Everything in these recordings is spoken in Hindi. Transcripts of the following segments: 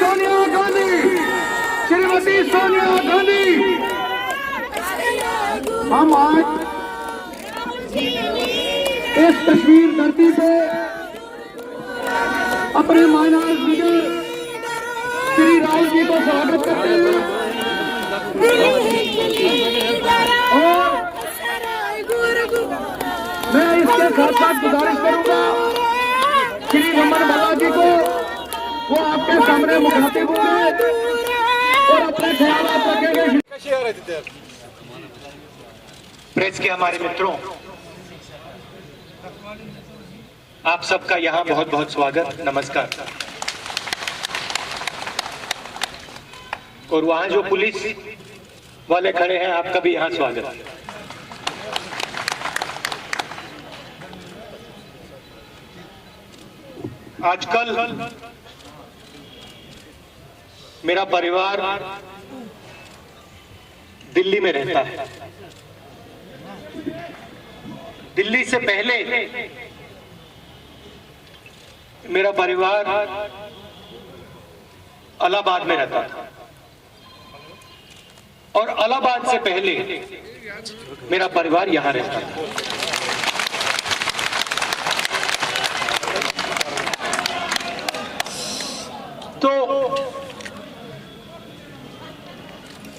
सोनिया गांधी, श्रीमती सोनिया गांधी, हम आज इस कश्मीर धरती पे अपने माननीय लीडर श्री राहुल जी को स्वागत करते हैं और मैं इसके साथ साथ गुजारिश करूंगा श्री रमन भल्ला जी को, वो आपके सामने मुखातिब होंगे और अपने ख्याल रखेंगे। प्रेस के हमारे मित्रों, आप सबका यहाँ बहुत बहुत स्वागत, नमस्कार। और वहां जो पुलिस वाले खड़े हैं, आपका भी यहाँ स्वागत। आजकल मेरा परिवार दिल्ली में रहता है। दिल्ली से पहले मेरा परिवार इलाहाबाद में रहता था और इलाहाबाद से पहले मेरा परिवार यहां रहता था। तो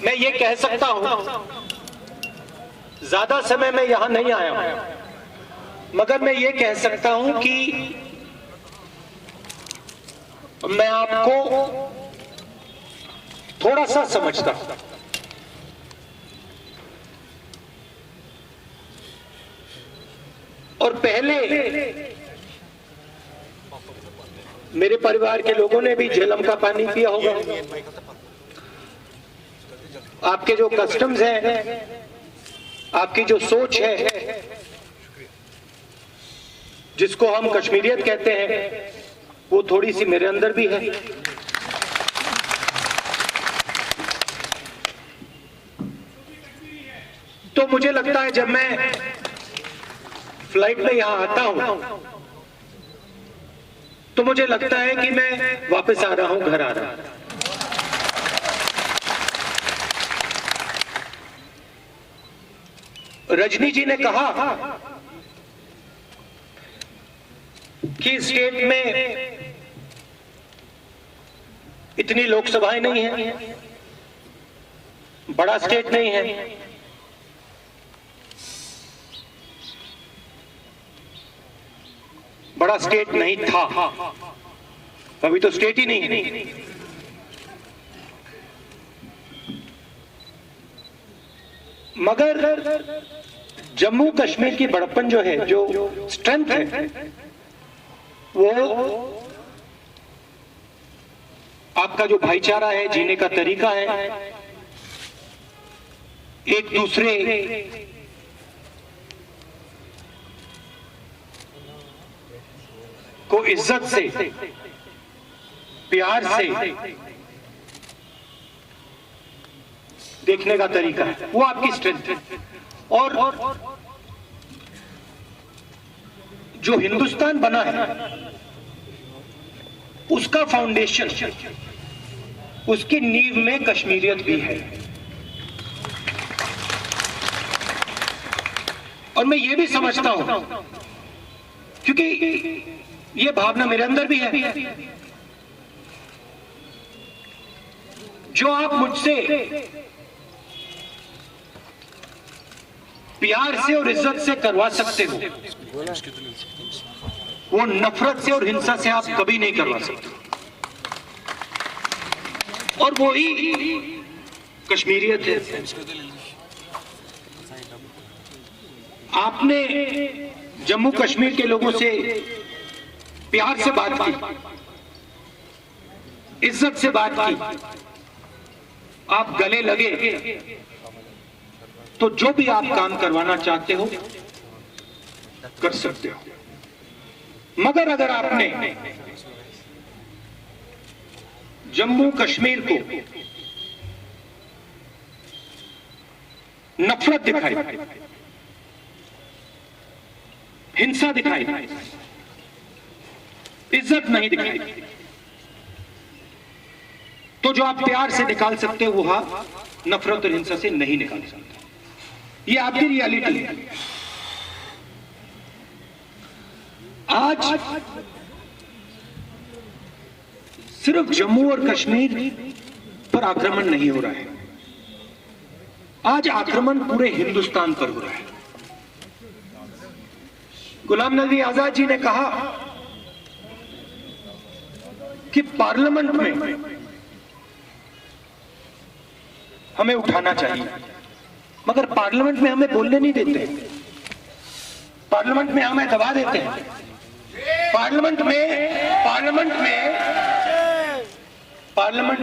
मैं ये कह सकता हूं, ज्यादा समय में यहां नहीं आया हूं, मगर मैं ये कह सकता हूं कि मैं आपको थोड़ा सा समझता हूं। और पहले मेरे परिवार के लोगों ने भी झेलम का पानी पिया होगा। आपके जो कस्टम्स हैं, आपकी जो सोच है, जिसको हम कश्मीरियत कहते हैं, वो थोड़ी सी मेरे अंदर भी है। तो मुझे लगता है जब मैं फ्लाइट में यहां आता हूं तो मुझे लगता है कि मैं वापस आ रहा हूं, घर आ रहा हूं। रजनी जी ने कहा कि स्टेट में इतनी लोकसभाएं नहीं है, बड़ा स्टेट नहीं है। बड़ा स्टेट नहीं था, अभी तो स्टेट ही नहीं है। मगर जम्मू कश्मीर की बड़प्पन जो है, जो स्ट्रेंथ है, वो आपका जो भाईचारा है, जीने का तरीका है, एक दूसरे को इज्जत से, प्यार से देखने का तरीका है, वो आपकी स्ट्रेंथ है। और जो हिंदुस्तान बना है, उसका फाउंडेशन, उसकी नींव में कश्मीरियत भी है। और मैं ये भी समझता हूं, क्योंकि ये भावना मेरे अंदर भी है, जो आप मुझसे प्यार से और इज्जत से करवा सकते हो, वो नफरत से और हिंसा से आप कभी नहीं करवा सकते। और वो ही कश्मीरियत है। आपने जम्मू कश्मीर के लोगों से प्यार से बात की, इज्जत से बात की, आप गले लगे, तो जो भी आप काम करवाना चाहते हो कर सकते हो। मगर अगर आपने जम्मू कश्मीर को नफरत दिखाई, हिंसा दिखाई, इज्जत नहीं दिखाई, तो जो आप प्यार से निकाल सकते हो वो आप नफरत और हिंसा से नहीं निकाल सकते। ये आपकी रियलिटी है। आज सिर्फ जम्मू और कश्मीर पर आक्रमण नहीं हो रहा है, आज आक्रमण पूरे हिंदुस्तान पर हो रहा है। गुलाम नबी आजाद जी ने कहा कि पार्लियामेंट में हमें उठाना चाहिए, मगर पार्लियामेंट में हमें बोलने नहीं देते, पार्लियामेंट में हमें दबा देते हैं। पार्लियामेंट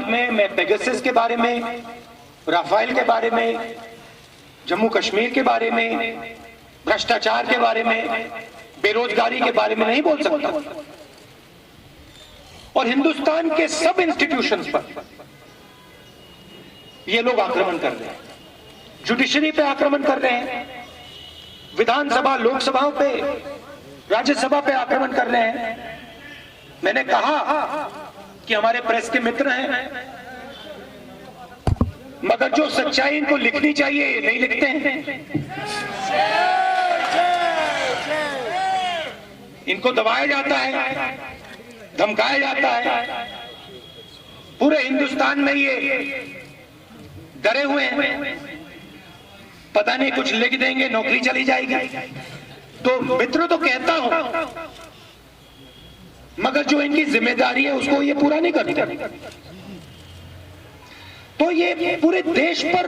में मैं पेगासस के बारे में, राफेल के बारे में, जम्मू कश्मीर के बारे में, भ्रष्टाचार के बारे में, बेरोजगारी के बारे में नहीं बोल सकता। और हिंदुस्तान के सब इंस्टीट्यूशंस पर ये लोग आक्रमण कर रहे हैं, जुडिशरी पे आक्रमण कर रहे हैं, विधानसभा, लोकसभाओं पे, राज्यसभा पे आक्रमण कर रहे हैं। मैंने कहा कि हमारे प्रेस के मित्र हैं, मगर जो सच्चाई इनको लिखनी चाहिए ये नहीं लिखते हैं। इनको दबाया जाता है, धमकाया जाता है। पूरे हिंदुस्तान में ये डरे हुए हैं, पता नहीं कुछ लिख देंगे नौकरी चली जाएगी। तो मित्रों, तो कहता हूं, मगर जो इनकी जिम्मेदारी है उसको ये पूरा नहीं करते। तो ये पूरे देश पर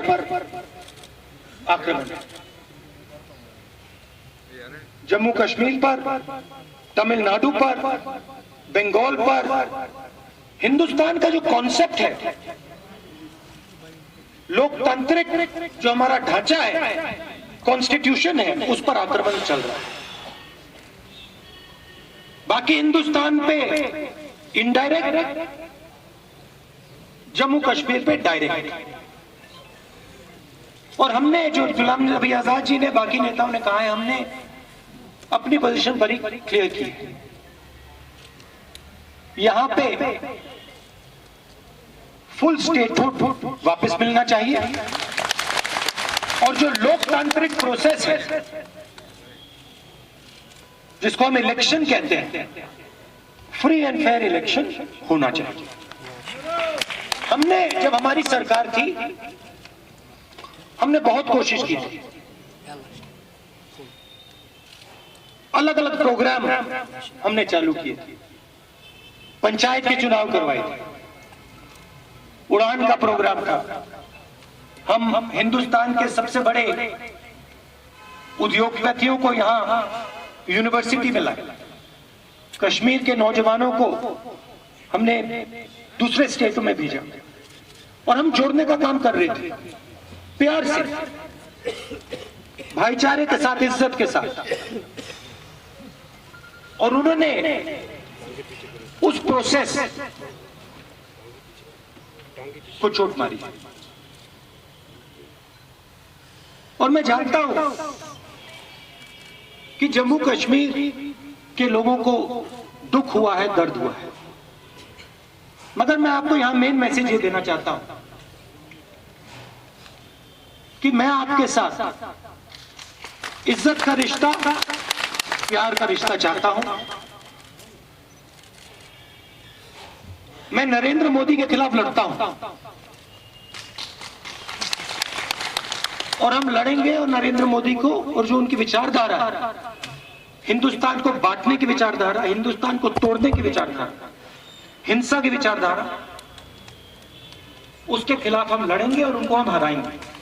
आक्रमण, जम्मू कश्मीर पर, तमिलनाडु पर, बंगाल पर, हिंदुस्तान का जो कॉन्सेप्ट है, लोकतांत्रिक जो हमारा ढांचा है, कॉन्स्टिट्यूशन है, उस पर आक्रमण चल रहा है। बाकी हिंदुस्तान पे इनडायरेक्ट, जम्मू कश्मीर पे डायरेक्ट। और हमने, जो गुलाम नबी आजाद जी ने, बाकी नेताओं ने कहा है, हमने अपनी पोजीशन बड़ी क्लियर की है। यहां पे फुल स्टेटहुड वापस मिलना चाहिए, और जो लोकतांत्रिक प्रोसेस है, जिसको हम इलेक्शन कहते हैं, फ्री एंड फेयर इलेक्शन होना चाहिए। हमने, जब हमारी सरकार थी, हमने बहुत कोशिश की थी, अलग अलग प्रोग्राम हमने चालू किए थे, पंचायत के चुनाव करवाए थे, उड़ान का प्रोग्राम था। हम हिंदुस्तान के सबसे बड़े उद्योगपतियों को यहां यूनिवर्सिटी में लाए, कश्मीर के नौजवानों को हमने दूसरे स्टेटों में भेजा, और हम जोड़ने का काम कर रहे थे, प्यार से, भाईचारे के साथ, इज्जत के साथ। और उन्होंने उस प्रोसेस को चोट मारी। और मैं जानता हूं कि जम्मू कश्मीर के लोगों को दुख हुआ है, दर्द हुआ है, मगर मैं आपको यहां मेन मैसेज ये देना चाहता हूं कि मैं आपके साथ इज्जत का रिश्ता, प्यार का रिश्ता चाहता हूं। मैं नरेंद्र मोदी के खिलाफ लड़ता हूं, और हम लड़ेंगे, और नरेंद्र मोदी को, और जो उनकी विचारधारा है, हिंदुस्तान को बांटने की विचारधारा, हिंदुस्तान को तोड़ने की विचारधारा, हिंसा की विचारधारा, उसके खिलाफ हम लड़ेंगे और उनको हम हराएंगे।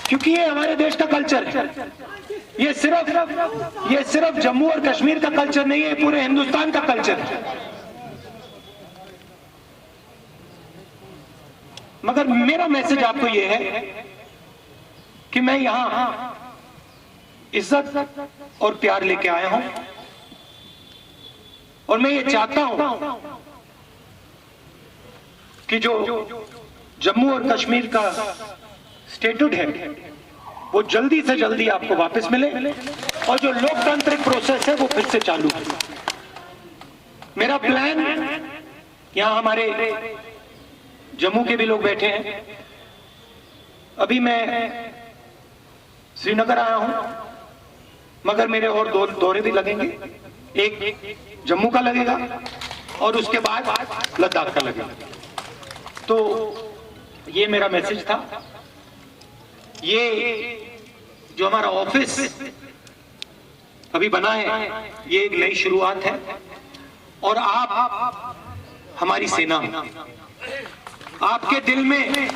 क्योंकि ये हमारे देश का कल्चर है। ये सिर्फ जम्मू और कश्मीर का कल्चर नहीं है, पूरे हिंदुस्तान का कल्चर है। मगर मेरा मैसेज आपको ये है कि मैं यहां इज्जत और प्यार लेके आया हूं, और मैं ये चाहता हूं कि जो जम्मू और कश्मीर का स्टेटहुड है वो जल्दी से जल्दी आपको वापस मिले, और जो लोकतांत्रिक प्रोसेस है वो फिर से चालू है। मेरा प्लान यहाँ हमारे जम्मू के भी लोग बैठे हैं। अभी मैं श्रीनगर आया हूं, मगर मेरे और दो दौरे भी लगेंगे। एक जम्मू का लगेगा और उसके बाद लद्दाख का लगेगा। तो ये मेरा मैसेज था। ये जो हमारा ऑफिस अभी बना है, ये एक नई शुरुआत है और आप हमारी सेना, आपके दिल में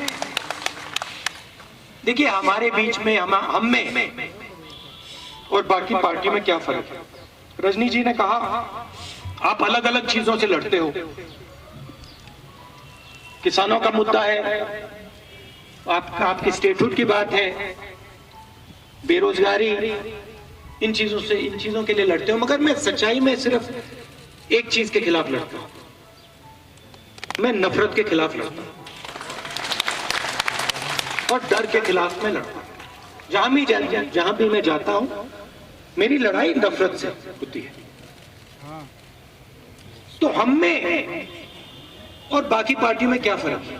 देखिए, हमारे बीच में हम में और बाकी पार्टी में क्या फर्क है। रजनी जी ने कहा आप अलग अलग चीजों से लड़ते हो। किसानों का मुद्दा है, आपकी स्टेटहुड की बात है, बेरोजगारी, इन चीजों के लिए लड़ते हो। मगर मैं सच्चाई में सिर्फ एक चीज के खिलाफ लड़ता हूं, मैं नफरत के खिलाफ लड़ता हूं और डर के खिलाफ मैं लड़ता हूं। जहां भी मैं जाता हूं, मेरी लड़ाई नफरत से होती है। तो हम में और बाकी पार्टियों में क्या फर्क है?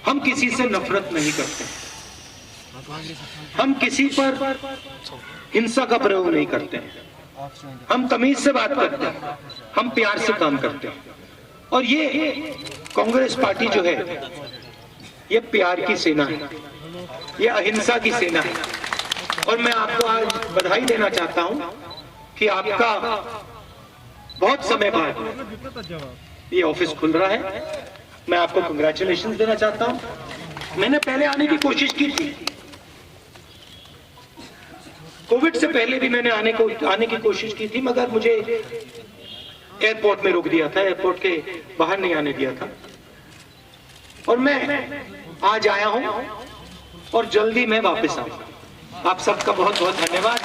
हम किसी से नफरत नहीं करते, हम किसी पर हिंसा का प्रयोग नहीं करते हैं, हम तमीज से बात करते हैं, हम प्यार से काम करते हैं। और ये कांग्रेस पार्टी जो है, ये प्यार की सेना है, ये अहिंसा की सेना है। और मैं आपको आज बधाई देना चाहता हूं कि आपका बहुत समय बाद ये ऑफिस खुल रहा है। मैं आपको कंग्रेचुलेशन देना चाहता हूं। मैंने पहले आने की कोशिश की थी, कोविड से पहले भी मैंने आने की कोशिश की थी, मगर मुझे एयरपोर्ट में रोक दिया था, एयरपोर्ट के बाहर नहीं आने दिया था। और मैं आज आया हूं और जल्दी मैं वापस आऊंगा। आप सबका बहुत बहुत धन्यवाद।